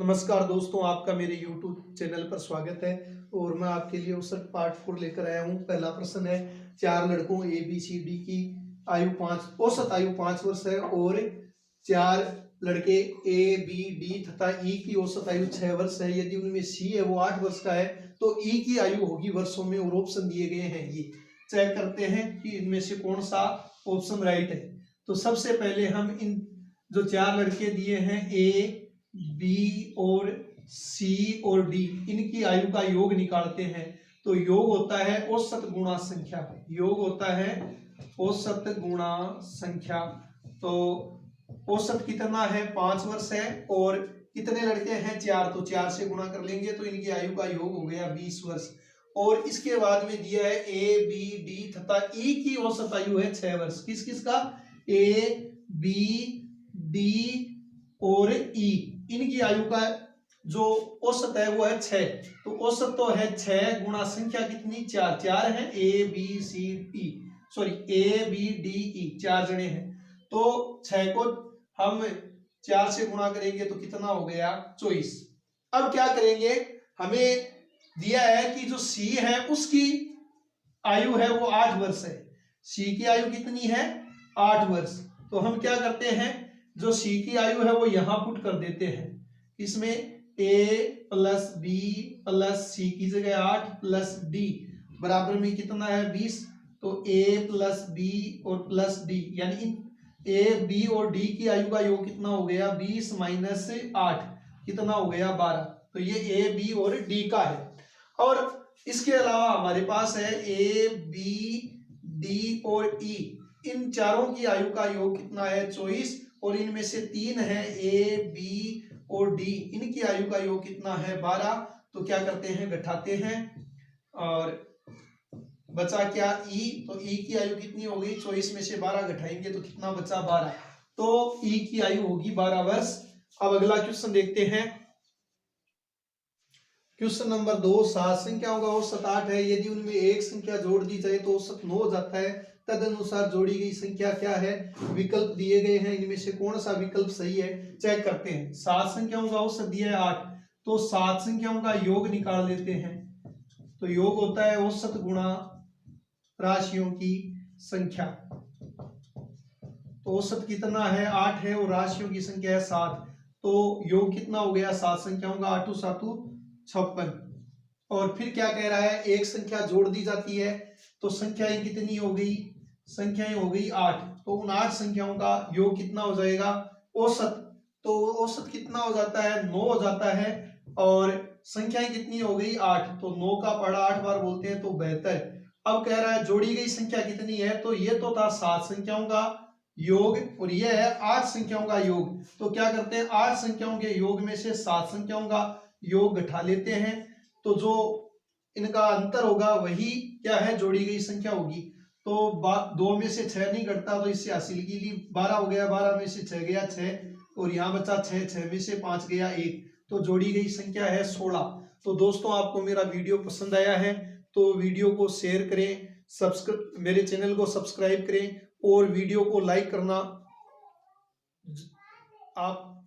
नमस्कार दोस्तों, आपका मेरे YouTube चैनल पर स्वागत है। और मैं आपके लिए औसत पार्ट 4 लेकर आया हूं। पहला प्रश्न है, चार लड़कों ABCD की औसत आयु 5 वर्ष है और चार लड़के ABD तथा E की औसत आयु 6 वर्ष है। यदि उनमें C है वो 8 वर्ष का है तो E की आयु होगी वर्षों में, और ऑप्शन दिए गए हैं। ये चेक करते हैं कि इनमें से कौन सा ऑप्शन राइट है। तो सबसे पहले हम इन जो चार लड़के दिए हैं A, बी और सी और डी, इनकी आयु का योग निकालते हैं। तो योग होता है औसत गुणा संख्या। योग होता है औसत गुणा संख्या। तो औसत कितना है? 5 वर्ष है और कितने लड़के हैं? 4। तो 4 से गुणा कर लेंगे तो इनकी आयु का योग हो गया 20 वर्ष। और इसके बाद में दिया है ए बी डी तथा ई की औसत आयु है 6 वर्ष। किस किस का? ए बी डी और ई, इनकी आयु का जो औसत है वो है 6। तो औसत तो है 6 गुणा संख्या कितनी? 4। 4 है ए बी डी ई, 4 जने हैं। तो 6 को हम 4 से गुणा करेंगे तो कितना हो गया? 24। अब क्या करेंगे? हमें दिया है कि जो सी है उसकी आयु है वो 8 वर्ष है। सी की आयु कितनी है? 8 वर्ष। तो हम क्या करते हैं, जो सी की आयु है वो यहां पुट कर देते हैं। इसमें a प्लस बी प्लस सी की जगह 8 प्लस डी बराबर में कितना है? 20। तो a प्लस बी और प्लस डी, यानी a b और d की आयु का योग कितना हो गया? 20 माइनस 8 कितना हो गया? 12। तो ये a b और d का है। और इसके अलावा हमारे पास है a b d और e, इन चारों की आयु का योग कितना है? 24। और इनमें से 3 है ए बी और डी, इनकी आयु का योग कितना है? 12। तो क्या करते हैं? घटाते हैं और बचा क्या? ई। तो ई की आयु कितनी हो गई? 24 में से 12 घटाएंगे तो कितना बचा? 12। तो ई की आयु होगी 12 वर्ष। अब अगला क्वेश्चन देखते हैं। क्वेश्चन नंबर 2, 7 संख्याओं का औसत 8 है। यदि उनमें एक संख्या जोड़ दी जाए तो औसत 9 हो जाता है। तदनुसार जोड़ी गई संख्या क्या है? विकल्प दिए गए हैं, इनमें से कौन सा विकल्प सही है? चेक करते हैं। 7 संख्याओं का औसत दिया है 8, तो 7 संख्याओं का योग निकाल लेते हैं। तो योग होता है औसत गुणा राशियों की संख्या। तो औसत कितना है? 8 है और राशियों की संख्या है 7। तो योग कितना हो गया? 7 संख्याओं का 8 7 56। और फिर क्या कह रहा है? एक संख्या जोड़ दी जाती है तो संख्याएं कितनी हो गई? संख्याएं हो गई 8। तो उन 8 संख्याओं का योग कितना हो जाएगा? औसत। तो औसत कितना हो जाता है? 9 हो जाता है। और संख्याएं कितनी हो गई? 8। तो 9 का पढ़ा 8 बार बोलते हैं तो 72। अब कह रहा है जोड़ी गई संख्या कितनी है? तो ये तो था 7 संख्याओं का योग और ये है 8 संख्याओं का योग। तो क्या करते हैं? 8 संख्याओं के योग में से 7 संख्याओं का योग घटा लेते हैं। तो जो इनका अंतर होगा वही क्या है? जोड़ी गई संख्या होगी। तो 2 में से 6 नहीं घटता तो इससे हासिल की ली 12 हो गया। 12 में से 6 गया 6 और यहाँ बचा 6। 6 में से 5 गया 1। तो जोड़ी गई संख्या है 16। तो दोस्तों, आपको मेरा वीडियो पसंद आया है तो वीडियो को शेयर करें, मेरे चैनल को सब्सक्राइब करें और वीडियो को लाइक करना आप